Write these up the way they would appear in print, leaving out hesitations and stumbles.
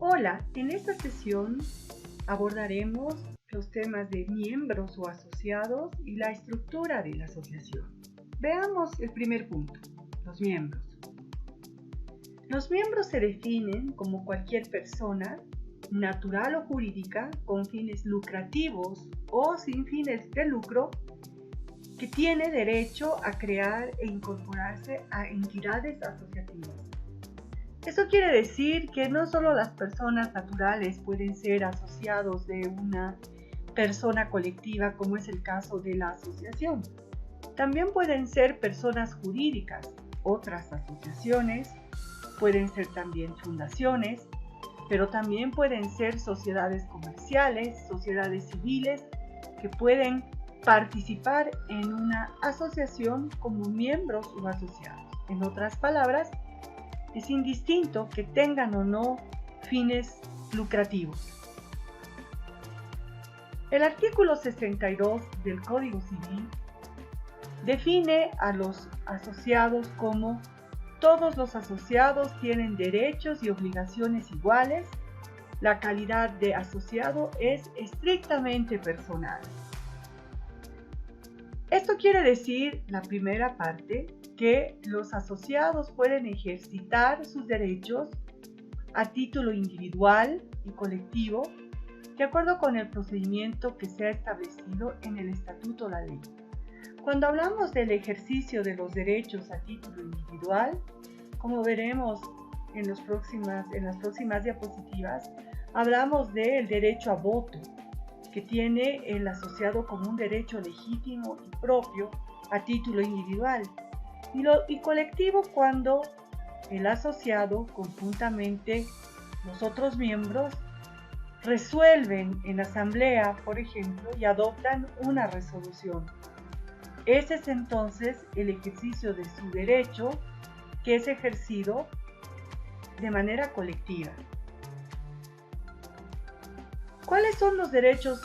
Hola, en esta sesión abordaremos los temas de miembros o asociados y la estructura de la asociación. Veamos el primer punto, los miembros. Los miembros se definen como cualquier persona, natural o jurídica, con fines lucrativos o sin fines de lucro, que tiene derecho a crear e incorporarse a entidades asociativas. Eso quiere decir que no solo las personas naturales pueden ser asociados de una persona colectiva, como es el caso de la asociación. También pueden ser personas jurídicas, otras asociaciones, pueden ser también fundaciones, pero también pueden ser sociedades comerciales, sociedades civiles, que pueden participar en una asociación como miembros o asociados. En otras palabras, es indistinto que tengan o no fines lucrativos. El artículo 62 del Código Civil define a los asociados como: todos los asociados tienen derechos y obligaciones iguales. La calidad de asociado es estrictamente personal. Esto quiere decir, la primera parte, que los asociados pueden ejercitar sus derechos a título individual y colectivo, de acuerdo con el procedimiento que se ha establecido en el Estatuto o la Ley. Cuando hablamos del ejercicio de los derechos a título individual, como veremos en las próximas diapositivas, hablamos del derecho a voto, que tiene el asociado como un derecho legítimo y propio a título individual, y colectivo cuando el asociado, conjuntamente los otros miembros, resuelven en asamblea, por ejemplo, y adoptan una resolución. Ese es entonces el ejercicio de su derecho, que es ejercido de manera colectiva. ¿Cuáles son los derechos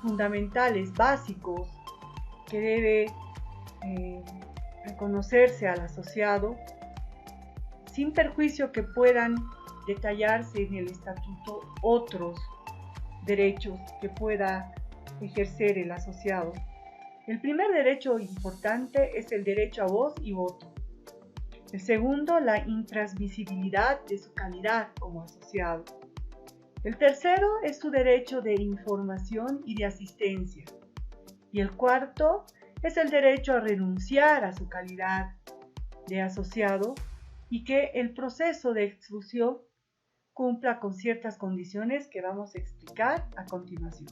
fundamentales, básicos, que debe reconocerse al asociado, sin perjuicio que puedan detallarse en el estatuto otros derechos que pueda ejercer el asociado? El primer derecho importante es el derecho a voz y voto. El segundo, la intransmisibilidad de su calidad como asociado. El tercero es su derecho de información y de asistencia. Y el cuarto es el derecho a renunciar a su calidad de asociado y que el proceso de exclusión cumpla con ciertas condiciones que vamos a explicar a continuación.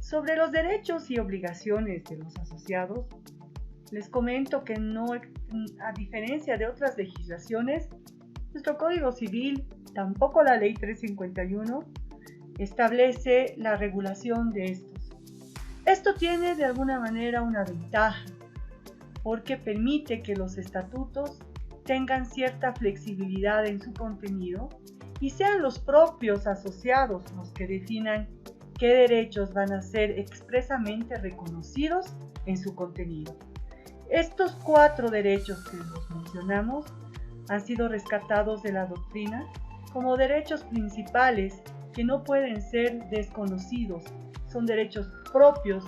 Sobre los derechos y obligaciones de los asociados, les comento que a diferencia de otras legislaciones, nuestro Código Civil, tampoco la Ley 351, establece la regulación de estos. Esto tiene de alguna manera una ventaja, porque permite que los estatutos tengan cierta flexibilidad en su contenido y sean los propios asociados los que definan qué derechos van a ser expresamente reconocidos en su contenido. Estos 4 derechos que los mencionamos han sido rescatados de la doctrina como derechos principales que no pueden ser desconocidos. Son derechos propios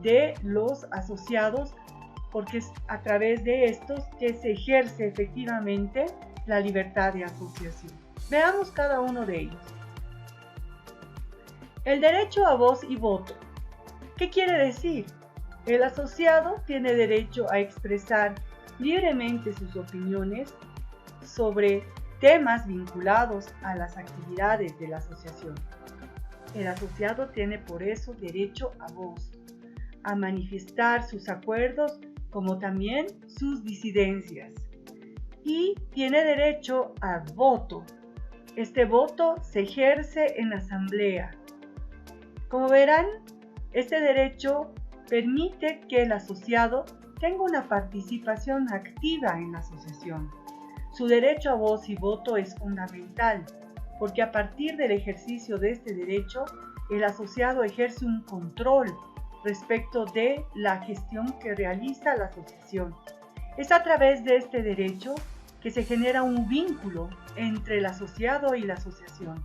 de los asociados, porque es a través de estos que se ejerce efectivamente la libertad de asociación. Veamos cada uno de ellos. El derecho a voz y voto. ¿Qué quiere decir? El asociado tiene derecho a expresar libremente sus opiniones sobre temas vinculados a las actividades de la asociación. El asociado tiene por eso derecho a voz, a manifestar sus acuerdos como también sus disidencias. Y tiene derecho a voto. Este voto se ejerce en asamblea. Como verán, este derecho permite que el asociado tenga una participación activa en la asociación. Su derecho a voz y voto es fundamental, porque a partir del ejercicio de este derecho, el asociado ejerce un control respecto de la gestión que realiza la asociación. Es a través de este derecho que se genera un vínculo entre el asociado y la asociación,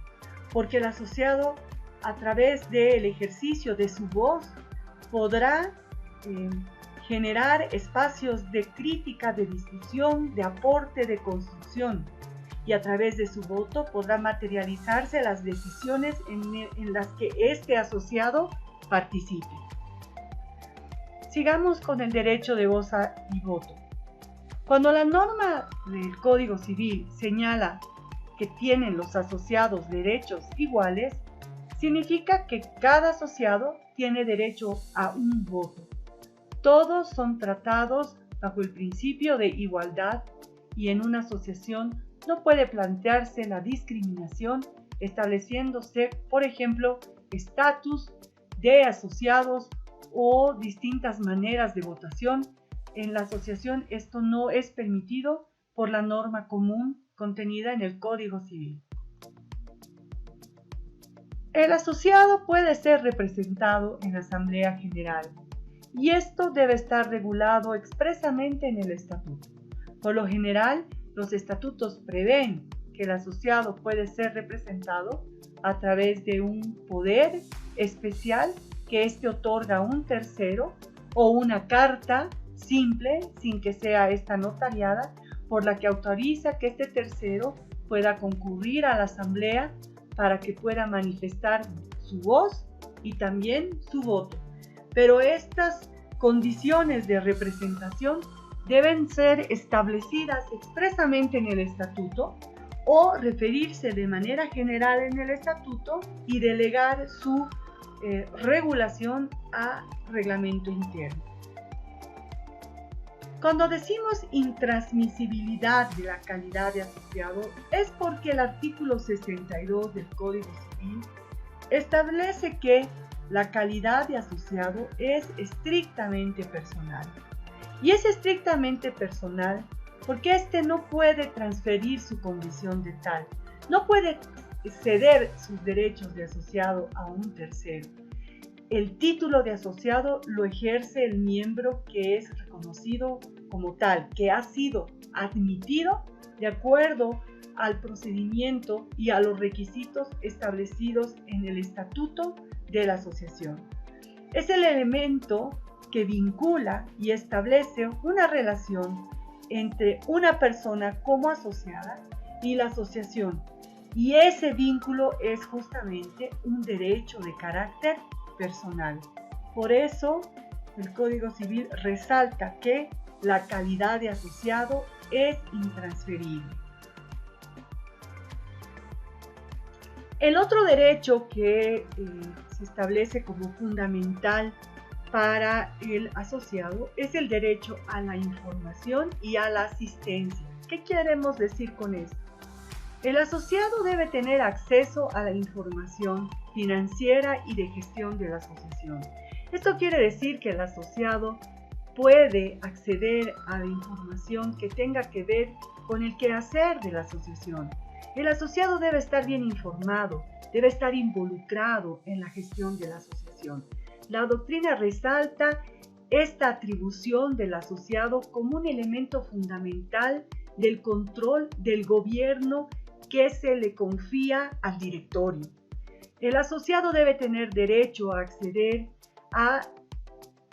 porque el asociado, a través del ejercicio de su voz, podrá generar espacios de crítica, de discusión, de aporte, de construcción, y a través de su voto podrá materializarse las decisiones en las que este asociado participe. Sigamos con el derecho de voz y voto. Cuando la norma del Código Civil señala que tienen los asociados derechos iguales, significa que cada asociado tiene derecho a un voto. Todos son tratados bajo el principio de igualdad y en una asociación no puede plantearse la discriminación estableciéndose, por ejemplo, estatus de asociados o distintas maneras de votación. En la asociación esto no es permitido por la norma común contenida en el Código Civil. El asociado puede ser representado en la Asamblea General y esto debe estar regulado expresamente en el estatuto. Por lo general, los estatutos prevén que el asociado puede ser representado a través de un poder especial que éste otorga a un tercero o una carta simple, sin que sea esta notariada, por la que autoriza que este tercero pueda concurrir a la asamblea para que pueda manifestar su voz y también su voto. Pero estas condiciones de representación deben ser establecidas expresamente en el estatuto o referirse de manera general en el estatuto y delegar su regulación a reglamento interno. Cuando decimos intransmisibilidad de la calidad de asociado es porque el artículo 62 del Código Civil establece que la calidad de asociado es estrictamente personal. Y es estrictamente personal porque éste no puede transferir su condición de tal, no puede ceder sus derechos de asociado a un tercero. El título de asociado lo ejerce el miembro que es reconocido como tal, que ha sido admitido de acuerdo al procedimiento y a los requisitos establecidos en el estatuto de la asociación. Es el elemento que vincula y establece una relación entre una persona como asociada y la asociación, y ese vínculo es justamente un derecho de carácter personal. Por eso, el Código Civil resalta que la calidad de asociado es intransferible. El otro derecho que se establece como fundamental para el asociado es el derecho a la información y a la asistencia. ¿Qué queremos decir con esto? El asociado debe tener acceso a la información financiera y de gestión de la asociación. Esto quiere decir que el asociado puede acceder a la información que tenga que ver con el quehacer de la asociación. El asociado debe estar bien informado, debe estar involucrado en la gestión de la asociación. La doctrina resalta esta atribución del asociado como un elemento fundamental del control del gobierno que se le confía al directorio. El asociado debe tener derecho a acceder a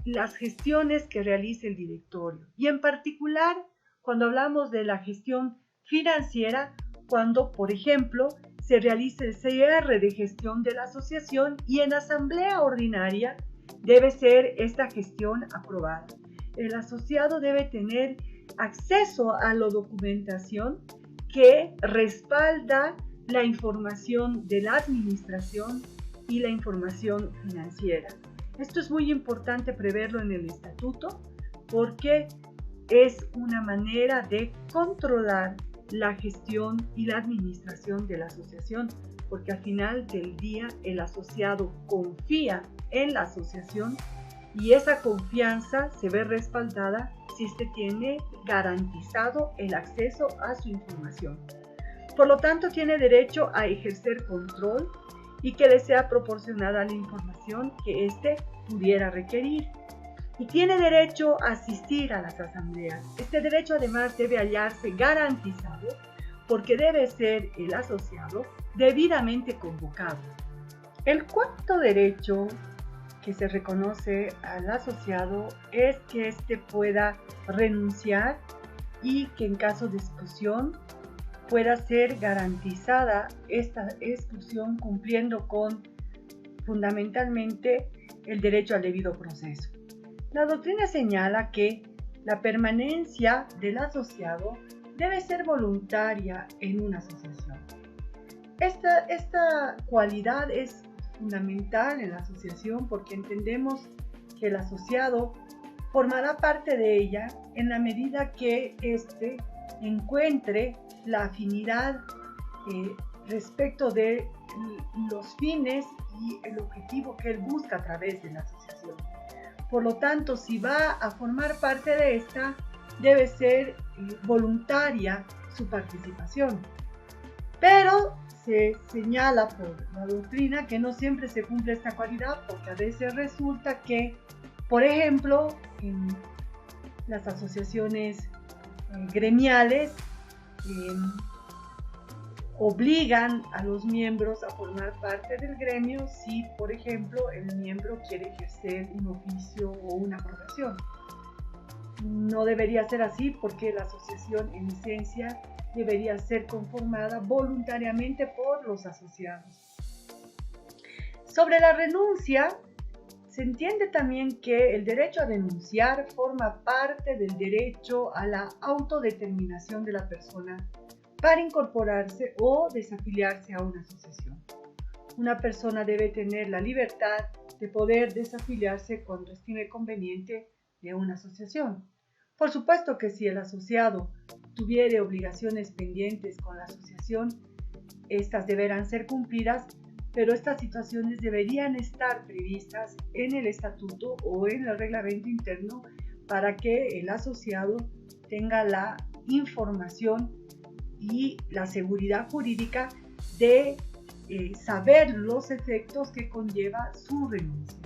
las gestiones que realice el directorio y en particular cuando hablamos de la gestión financiera, cuando por ejemplo se realice el cierre de gestión de la asociación y en asamblea ordinaria debe ser esta gestión aprobada. El asociado debe tener acceso a la documentación que respalda la información de la administración y la información financiera. Esto es muy importante preverlo en el estatuto porque es una manera de controlar la gestión y la administración de la asociación, porque al final del día el asociado confía en la asociación y esa confianza se ve respaldada si éste tiene garantizado el acceso a su información. Por lo tanto, tiene derecho a ejercer control y que le sea proporcionada la información que éste pudiera requerir. y tiene derecho a asistir a las asambleas. Este derecho además debe hallarse garantizado porque debe ser el asociado debidamente convocado. El cuarto derecho que se reconoce al asociado es que éste pueda renunciar y que en caso de exclusión pueda ser garantizada esta exclusión cumpliendo con fundamentalmente el derecho al debido proceso. La doctrina señala que la permanencia del asociado debe ser voluntaria en una asociación. Esta cualidad es fundamental en la asociación porque entendemos que el asociado formará parte de ella en la medida que éste encuentre la afinidad respecto de los fines y el objetivo que él busca a través de la asociación. Por lo tanto, si va a formar parte de esta, debe ser voluntaria su participación. Pero se señala por la doctrina que no siempre se cumple esta cualidad porque a veces resulta que, por ejemplo, en las asociaciones gremiales obligan a los miembros a formar parte del gremio si, por ejemplo, el miembro quiere ejercer un oficio o una profesión. No debería ser así porque la asociación en esencia debería ser conformada voluntariamente por los asociados. Sobre la renuncia, se entiende también que el derecho a renunciar forma parte del derecho a la autodeterminación de la persona para incorporarse o desafiliarse a una asociación. Una persona debe tener la libertad de poder desafiliarse cuando estime conveniente de una asociación. Por supuesto que si el asociado tuviere obligaciones pendientes con la asociación, estas deberán ser cumplidas, pero estas situaciones deberían estar previstas en el estatuto o en el reglamento interno para que el asociado tenga la información y la seguridad jurídica de saber los efectos que conlleva su renuncia.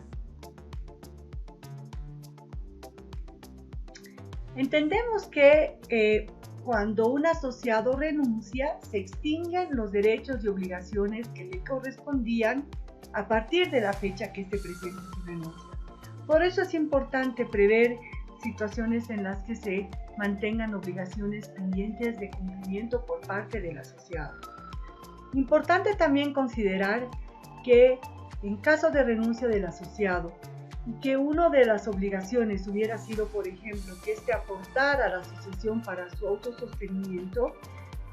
Entendemos que cuando un asociado renuncia, se extinguen los derechos y obligaciones que le correspondían a partir de la fecha que se presenta su renuncia. Por eso es importante prever situaciones en las que se mantengan obligaciones pendientes de cumplimiento por parte del asociado. Importante también considerar que en caso de renuncia del asociado y que una de las obligaciones hubiera sido, por ejemplo, que éste aportara a la asociación para su autosostenimiento,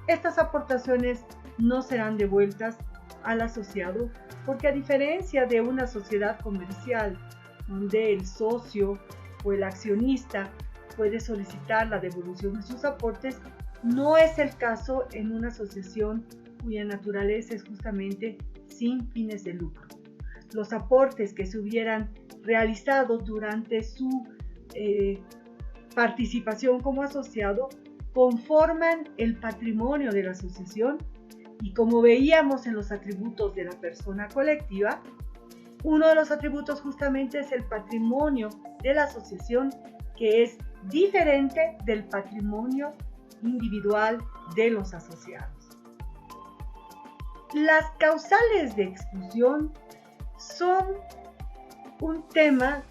estas aportaciones no serán devueltas al asociado porque a diferencia de una sociedad comercial donde el socio o el accionista puede solicitar la devolución de sus aportes, no es el caso en una asociación cuya naturaleza es justamente sin fines de lucro. Los aportes que se hubieran realizado durante su participación como asociado conforman el patrimonio de la asociación y como veíamos en los atributos de la persona colectiva, uno de los atributos justamente es el patrimonio de la asociación que es diferente del patrimonio individual de los asociados. Las causales de exclusión son un tema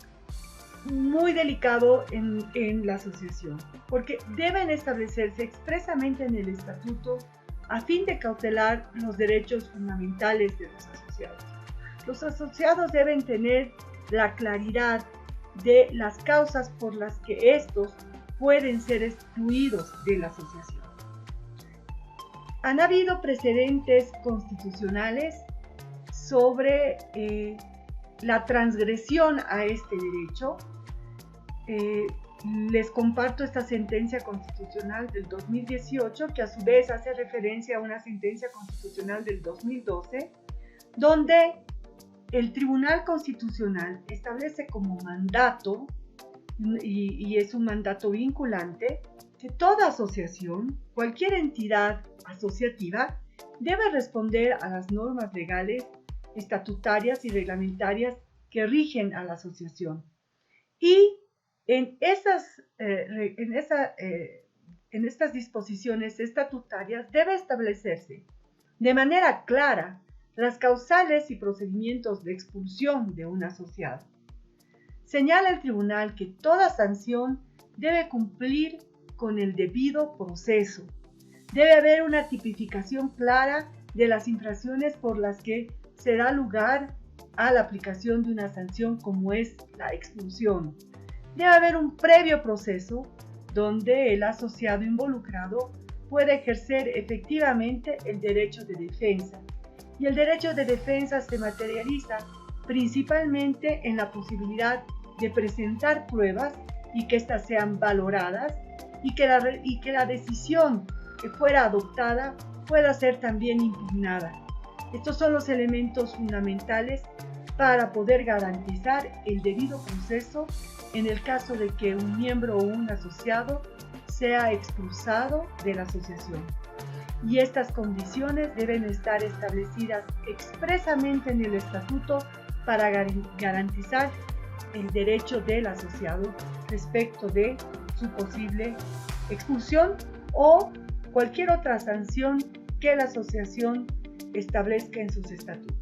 muy delicado en la asociación, porque deben establecerse expresamente en el estatuto a fin de cautelar los derechos fundamentales de los asociados. Los asociados deben tener la claridad de las causas por las que estos pueden ser excluidos de la asociación. Han habido precedentes constitucionales sobre la transgresión a este derecho. Les comparto esta sentencia constitucional del 2018, que a su vez hace referencia a una sentencia constitucional del 2012, donde el Tribunal Constitucional establece como mandato, y es un mandato vinculante, que toda asociación, cualquier entidad asociativa, debe responder a las normas legales, estatutarias y reglamentarias que rigen a la asociación y En estas disposiciones estatutarias debe establecerse de manera clara las causales y procedimientos de expulsión de un asociado. Señala el tribunal que toda sanción debe cumplir con el debido proceso. Debe haber una tipificación clara de las infracciones por las que se da lugar a la aplicación de una sanción como es la expulsión. Debe haber un previo proceso donde el asociado involucrado puede ejercer efectivamente el derecho de defensa. Y el derecho de defensa se materializa principalmente en la posibilidad de presentar pruebas y que éstas sean valoradas y que la decisión que fuera adoptada pueda ser también impugnada. Estos son los elementos fundamentales para poder garantizar el debido proceso en el caso de que un miembro o un asociado sea expulsado de la asociación. Y estas condiciones deben estar establecidas expresamente en el estatuto para garantizar el derecho del asociado respecto de su posible expulsión o cualquier otra sanción que la asociación establezca en sus estatutos.